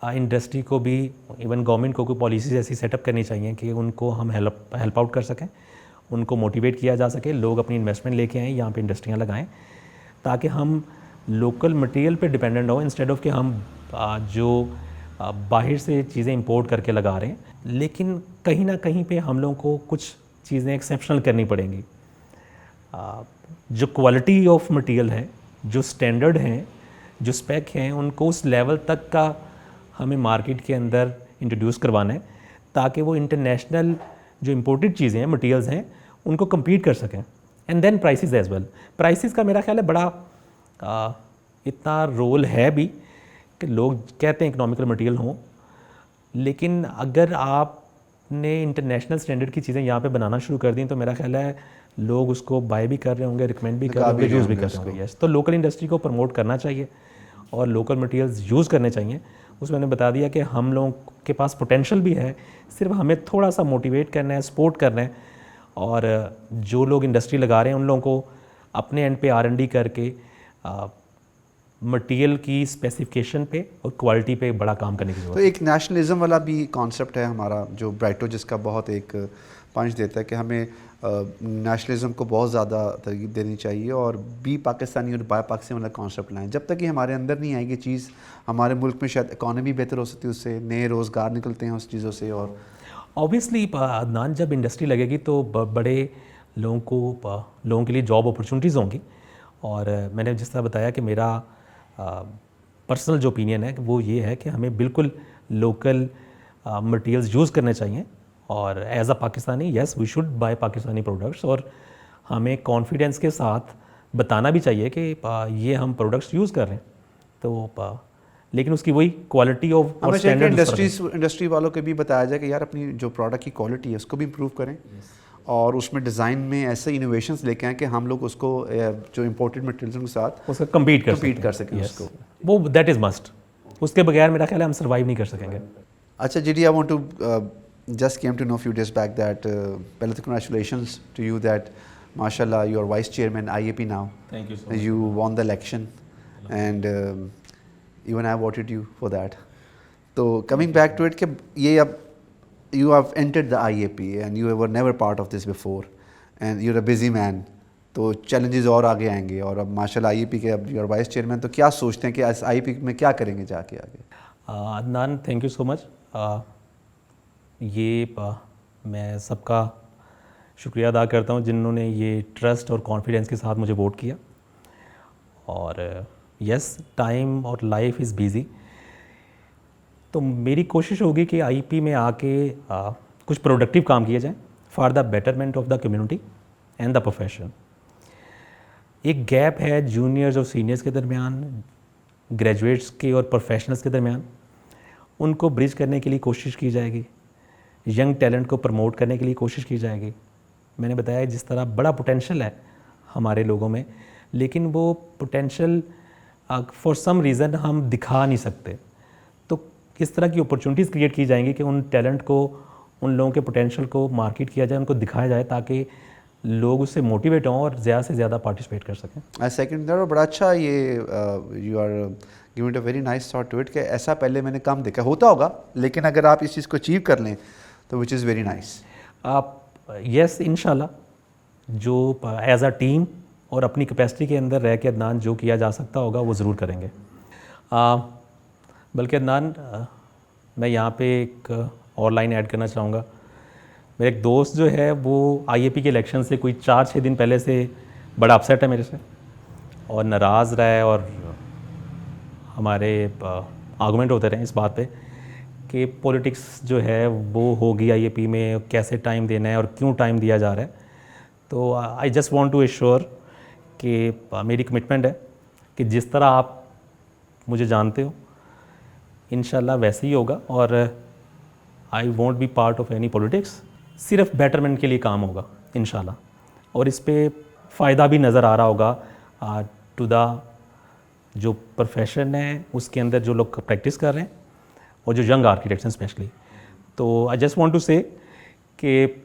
इंडस्ट्री को भी, इवन गवर्नमेंट को कोई पॉलिसीज ऐसी सेटअप करनी चाहिए कि उनको हम हेल्प आउट कर सकें, उनको मोटिवेट किया जा सके, लोग अपनी इन्वेस्टमेंट लेके आएँ, यहाँ पे इंडस्ट्रियाँ लगाएं, ताकि हम लोकल मटेरियल पे डिपेंडेंट हो इंस्टेड ऑफ कि हम जो बाहर से चीज़ें इंपोर्ट करके लगा रहे हैं। लेकिन कहीं ना कहीं पे हम लोगों को कुछ चीज़ें एक्सेप्शनल करनी पड़ेंगी। जो क्वालिटी ऑफ मटेरियल है, जो स्टैंडर्ड हैं, जो स्पेक हैं, उनको उस लेवल तक का हमें मार्केट के अंदर इंट्रोड्यूस करवाना है, ताकि वो इंटरनेशनल जो इम्पोर्टेड चीज़ें हैं, मटेरियल्स हैं, उनको compete कर सकें। And then prices as well. Prices का मेरा ख्याल है बड़ा इतना रोल है भी कि लोग कहते हैं इकोनॉमिकल मटेरियल हों, लेकिन अगर आपने इंटरनेशनल स्टैंडर्ड की चीज़ें यहाँ पे बनाना शुरू कर दी तो मेरा ख्याल है लोग उसको बाय भी कर रहे होंगे, रिकमेंड भी कर रहे होंगे, यूज़ भी कर रहे होंगे। यस, तो लोकल इंडस्ट्री को प्रमोट करना चाहिए और लोकल मटेरियल्स यूज़ करने चाहिए। उसमें मैंने बता दिया कि हम लोगों के पास पोटेंशियल भी है, सिर्फ हमें थोड़ा सा मोटिवेट करना है, सपोर्ट करना है, और जो लोग इंडस्ट्री लगा रहे हैं उन लोगों को अपने एंड पे R&D करके मटेरियल की स्पेसिफिकेशन पे और क्वालिटी पे बड़ा काम करने की जरूरत है। तो एक नेशनलिज्म वाला भी कॉन्सेप्ट है हमारा जो ब्राइटो, जिसका बहुत एक पंच देता है कि हमें नेशनलिज्म को बहुत ज़्यादा तरजीह देनी चाहिए और बी पाकिस्तानी और बाय पाकिस्तानी वाला कॉन्सेप्ट लाएं। जब तक कि हमारे अंदर नहीं आएगी चीज़, हमारे मुल्क में शायद इकॉनमी बेहतर हो सकती है, उससे नए रोज़गार निकलते हैं उस चीज़ों से। और ऑब्वियसली अदनान, जब इंडस्ट्री लगेगी तो बड़े लोगों के लिए जॉब अपॉर्चुनिटीज़ होंगी। और मैंने जिस तरह बताया कि मेरा पर्सनल जो ओपिनियन है वो ये है कि हमें बिल्कुल लोकल मटेरियल्स यूज़ करने चाहिए और as a Pakistani yes we should buy Pakistani products, और हमें कॉन्फिडेंस के साथ बताना भी चाहिए कि ये हम प्रोडक्ट्स यूज़ कर रहे हैं। तो लेकिन उसकी वही क्वालिटी ऑफ और स्टैंडर्ड इंडस्ट्री वालों को भी बताया जाए कि यार अपनी जो प्रोडक्ट की क्वालिटी है उसको भी इम्प्रूव करें और उसमें डिज़ाइन में ऐसे इनोवेशंस लेके आएँ कि हम लोग उसको जो इम्पोर्टेड मटेरियल के साथ उसका कम्पीट कर सकें उसको। वो दैट इज़ मस्ट। उसके बगैर मेरा ख्याल है हम सर्वाइव नहीं कर सकेंगे। अच्छा GD, I want to just came to know a few days back that पहले तो congratulations to you that Mashallah, you are vice chairman IAP now. Thank you so much. You won the election, and even I voted you for that. So coming back to it, कि ये अब you have entered the IAP and you were never part of this before, and you're a busy man. तो challenges और आगे आएंगे, और अब माशाल्लाह IAP के अब you are vice chairman, तो क्या सोचते हैं कि इस IAP में क्या करेंगे जाके आगे? Adnan, thank you so much. मैं सबका शुक्रिया अदा करता हूँ जिन्होंने ये ट्रस्ट और कॉन्फिडेंस के साथ मुझे वोट किया. और यस, टाइम और लाइफ इज़ बिज़ी, तो मेरी कोशिश होगी कि आईपी में आके कुछ प्रोडक्टिव काम किया जाए for the betterment of the community and the profession. एक गैप है जूनियर्स और सीनियर्स के दरमियान, ग्रेजुएट्स के और प्रोफेशनल्स के दरमियान, उनको ब्रिज करने के लिए कोशिश की जाएगी. यंग टैलेंट को प्रमोट करने के लिए कोशिश की जाएगी. मैंने बताया जिस तरह बड़ा पोटेंशियल है हमारे लोगों में, लेकिन वो पोटेंशियल फॉर सम रीज़न हम दिखा नहीं सकते. तो इस तरह की अपॉर्चुनिटीज़ क्रिएट की जाएंगी कि उन टैलेंट को, उन लोगों के पोटेंशियल को मार्केट किया जाए, उनको दिखाया जाए, ताकि लोग उससे मोटिवेट हों और ज़्यादा से ज़्यादा पार्टिसिपेट कर सकें. सेकंड बड़ा अच्छा ये you are giving a very nice thought to it कि ऐसा पहले मैंने कम देखा, होता होगा, लेकिन अगर आप इस चीज़ को अचीव कर लें तो विच इज़ वेरी नाइस. आप यस, इंशाल्लाह जो एज अ टीम और अपनी कैपेसिटी के अंदर रह के अदनान जो किया जा सकता होगा वो ज़रूर करेंगे. बल्कि अदनान, मैं यहाँ पे एक और लाइन ऐड करना चाहूँगा. मेरे एक दोस्त जो है वो आईएपी के इलेक्शन से कोई 4-6 दिन पहले से बड़ा अपसेट है मेरे से, और नाराज़ रहा है, और हमारे आर्गूमेंट होते रहे इस बात पे कि पॉलिटिक्स जो है वो होगी आईएपी में, कैसे टाइम देना है और क्यों टाइम दिया जा रहा है. तो I just want to assure कि मेरी कमिटमेंट है कि जिस तरह आप मुझे जानते हो इंशाल्लाह वैसे ही होगा, और I won't be part of any politics. सिर्फ बेटरमेंट के लिए काम होगा इंशाल्लाह, और इस पे फ़ायदा भी नज़र आ रहा होगा टू द जो प्रोफेशन है उसके अंदर जो लोग प्रैक्टिस कर रहे हैं और जो यंग आर्किटेक्ट्स हैं स्पेशली. तो आई जस्ट वांट टू से कि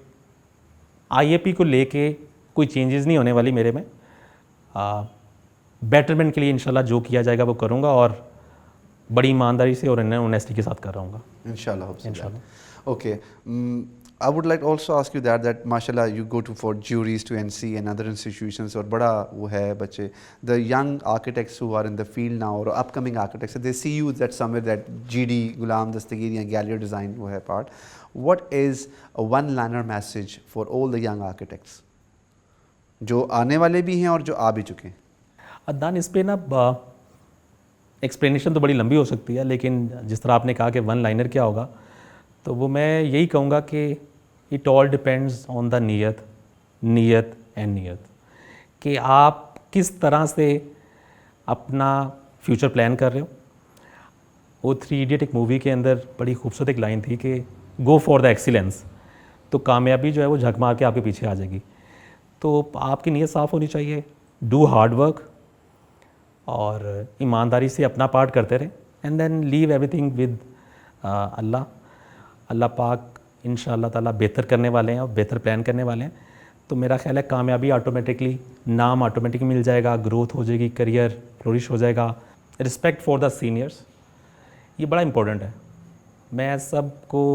आईएपी को लेके कोई चेंजेस नहीं होने वाली मेरे में. बेटरमेंट के लिए इंशाल्लाह जो किया जाएगा वो करूँगा, और बड़ी ईमानदारी से और ऑनेस्टी के साथ कर रहा हूँगा इंशाल्लाह. Okay, I would like to also ask you that mashallah you go to for juries to NC and other institutions, और बड़ा वो है बच्चे, the young architects who are in the field now or upcoming architects, they see you that somewhere that GD Ghulam Dastagiri and Gallier Design वो है part. What is a one-liner message for all the young architects जो आने वाले भी हैं और जो आ भी चुके हैं? अदनान, इस पे ना एक्सप्लेनेशन तो बड़ी लंबी हो सकती है, लेकिन जिस तरह आपने कहा कि वन लाइनर क्या होगा, तो वो मैं यही कहूँगा कि it all depends on the नीयत एंड नीयत, कि आप किस तरह से अपना फ्यूचर प्लान कर रहे हो. वो 3 इडियट एक मूवी के अंदर बड़ी खूबसूरत एक लाइन थी कि गो फॉर द एक्सीलेंस, तो कामयाबी जो है वो झक मार के आपके पीछे आ जाएगी. तो आपकी नीयत साफ़ होनी चाहिए, डू हार्ड वर्क और ईमानदारी से अपना पार्ट करते रहें, and then leave everything with Allah. Allah पाक इंशाअल्लाह ताला बेहतर करने वाले हैं और बेहतर प्लान करने वाले हैं. तो मेरा ख्याल है कामयाबी ऑटोमेटिकली, नाम ऑटोमेटिकली मिल जाएगा, ग्रोथ हो जाएगी, करियर फ्लोरिश हो जाएगा. रिस्पेक्ट फॉर द सीनियर्स, ये बड़ा इंपॉर्टेंट है. मैं सबको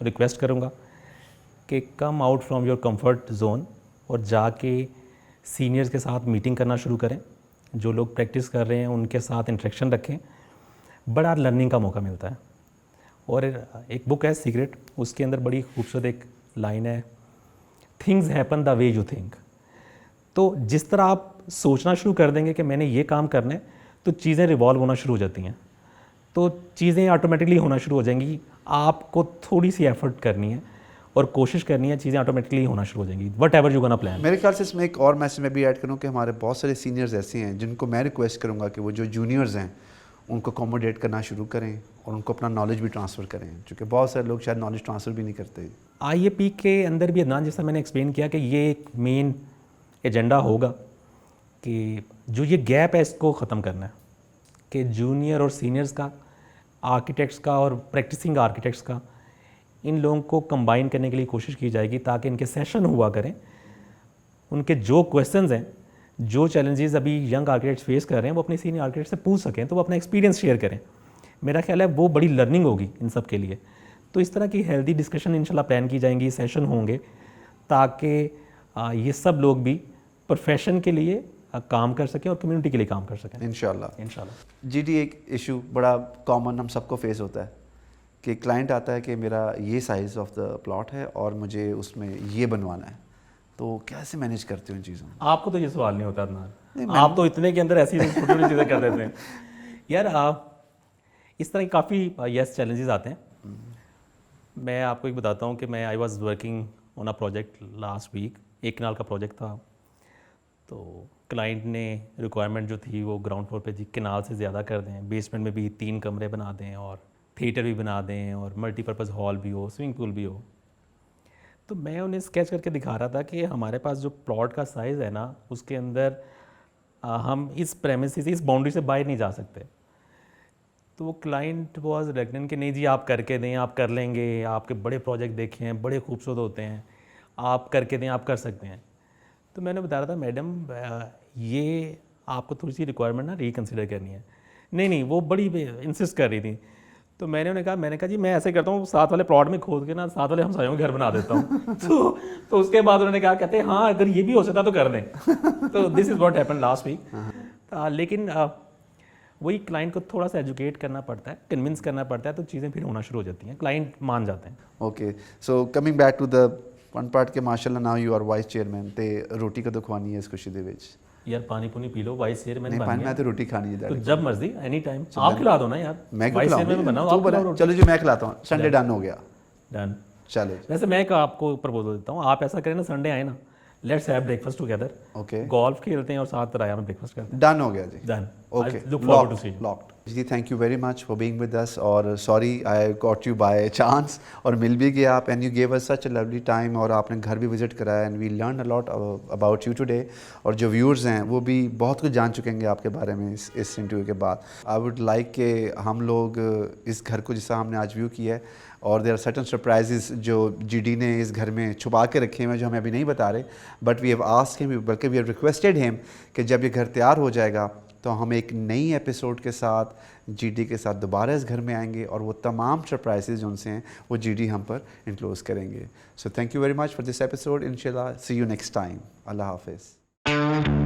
रिक्वेस्ट करूँगा कि come out from your comfort zone और जाके सीनियर्स के साथ मीटिंग करना शुरू करें. जो लोग प्रैक्टिस कर रहे हैं उनके साथ इंटरेक्शन रखें, बड़ा लर्निंग का मौका मिलता है. और एक बुक है सीक्रेट, उसके अंदर बड़ी खूबसूरत एक लाइन है, things happen the way you think. तो जिस तरह आप सोचना शुरू कर देंगे कि मैंने ये काम करना है, तो चीज़ें रिवॉल्व होना शुरू हो जाती हैं, तो चीज़ें ऑटोमेटिकली होना शुरू हो जाएंगी. आपको थोड़ी सी एफर्ट करनी है और कोशिश करनी है, चीज़ें ऑटोमेटिकली होना शुरू हो जाएंगी, what ever you gonna plan. मेरे ख्याल से इसमें एक और मैसेज मैं भी ऐड करूँ कि हमारे बहुत सारे सीनियर्स ऐसे हैं जिनको मैं रिक्वेस्ट करूँगा कि वो जो जूनियर्स हैं उनको अकोमोडेट करना शुरू करें और उनको अपना नॉलेज भी ट्रांसफ़र करें, क्योंकि बहुत सारे लोग शायद नॉलेज ट्रांसफ़र भी नहीं करते. आईएपी के अंदर भी अदनान, जैसा मैंने एक्सप्लेन किया कि ये एक मेन एजेंडा होगा कि जो ये गैप है इसको ख़त्म करना है, कि जूनियर और सीनियर्स का, आर्किटेक्ट्स का और प्रैक्टिसिंग आर्किटेक्ट्स का, इन लोगों को कंबाइन करने के लिए कोशिश की जाएगी ताकि इनके सेशन हुआ करें, उनके जो क्वेश्चंस हैं, जो चैलेंजेस अभी यंग आर्किटेक्ट्स फेस कर रहे हैं, वो अपने सीनियर आर्किटेक्ट से पूछ सकें, तो वो अपना एक्सपीरियंस शेयर करें। मेरा ख्याल है वो बड़ी लर्निंग होगी इन सब के लिए। तो इस तरह की हेल्दी डिस्कशन इंशाल्लाह प्लान की जाएंगी, सेशन होंगे, ताकि ये सब लोग भी प्रोफेशन के लिए काम कर सकें और कम्युनिटी के लिए काम कर सकें इंशाल्लाह। जीडी एक इशू बड़ा कॉमन हम सबको फेस होता है कि क्लाइंट आता है कि मेरा ये साइज़ ऑफ द प्लॉट है और मुझे उसमें ये बनवाना है, तो कैसे मैनेज करते हो इन चीज़ों में? आपको तो ये सवाल नहीं होता अदनान, आप तो इतने के अंदर ऐसी छोटी छोटी चीज़ें कर देते हैं यार। इस तरह की काफ़ी यस चैलेंजेस आते हैं। मैं आपको एक बताता हूँ कि मैं I was working on a project last week, 1 कनाल का प्रोजेक्ट था। तो क्लाइंट ने रिक्वायरमेंट जो थी वो ग्राउंड फ्लोर पे जी कनाल से ज़्यादा कर दें, बेसमेंट में भी 3 कमरे बना दें और थिएटर भी बना दें और मल्टीपर्पज़ हॉल भी हो, स्विमिंग पूल भी हो। तो मैं उन्हें स्केच करके दिखा रहा था कि हमारे पास जो प्लॉट का साइज़ है ना, उसके अंदर हम इस प्रेमिसेस, इस बाउंड्री से बाहर नहीं जा सकते। तो वो क्लाइंट वाज रेगनेंट कि नहीं जी आप करके दें, आप कर लेंगे, आपके बड़े प्रोजेक्ट देखे हैं, बड़े खूबसूरत होते हैं, आप करके दें, आप कर सकते हैं। तो मैंने बता रहा था मैडम ये आपको थोड़ी सी रिक्वायरमेंट ना रिकन्सिडर करनी है। नहीं वो बड़ी इंसिस्ट कर रही थी। तो मैंने उन्हें कहा जी मैं ऐसे करता हूँ, साथ वाले प्लॉट में खोद के ना साथ वाले हमसायों के घर बना देता हूँ तो उसके बाद उन्होंने कहा, कहते हैं हाँ अगर ये भी हो सकता तो कर दें। तो this is what happened last week. लेकिन वही क्लाइंट को थोड़ा सा एजुकेट करना पड़ता है, कन्विंस करना पड़ता है, तो चीज़ें फिर होना शुरू हो जाती हैं, क्लाइंट मान जाते हैं। Okay, so coming back to the one part के माशाल्लाह now you are vice chairman, ते रोटी कदों खवानी है इस खुशी दे विच? यार पानी पुनी पी लो, वाइस चेयरमैन बन गया। मैं तो रोटी खानी है तो जब मर्जी एनी टाइम आप खिला दो ना यार। मैं क्यों खिलाऊं? चलो जी मैं खिलाता हूँ, संडे डन हो गया। डन। चलो वैसे मैं आपको प्रपोजल देता हूँ, आप ऐसा करें ना, संडे आए ना, let's have breakfast together. Okay, golf खेलते हैं और साथ राया में ब्रेकफास्ट करते हैं। डन हो गया जी। Done. Okay, look forward to see you. Locked जी। Thank you very much for being with us, और sorry I got you by chance, और मिल भी गया आप, and you gave us such a lovely time, और आपने घर भी विजिट कराया, and we learn a lot about you today. और जो व्यूअर्स हैं वो भी बहुत कुछ जान चुकेंगे आपके बारे में इस इंटरव्यू के बाद। आई वुड लाइक के हम लोग इस घर को जैसा हमने आज व्यू किया है, और देयर आर सर्टन सरप्राइजेस जो जीडी ने इस घर में छुपा के रखे हुए हैं जो हमें अभी नहीं बता रहे, but we have asked him, बल्कि वी हैव रिक्वेस्टेड हिम कि जब ये घर तैयार हो जाएगा तो हम एक नई एपिसोड के साथ जीडी के साथ दोबारा इस घर में आएंगे, और वो तमाम सरप्राइजेज जो उनसे हैं वो जीडी हम पर इंक्लोज करेंगे। So thank you very much for this episode. इंशाल्लाह सी यू नेक्स्ट टाइम। अल्लाह हाफिज़।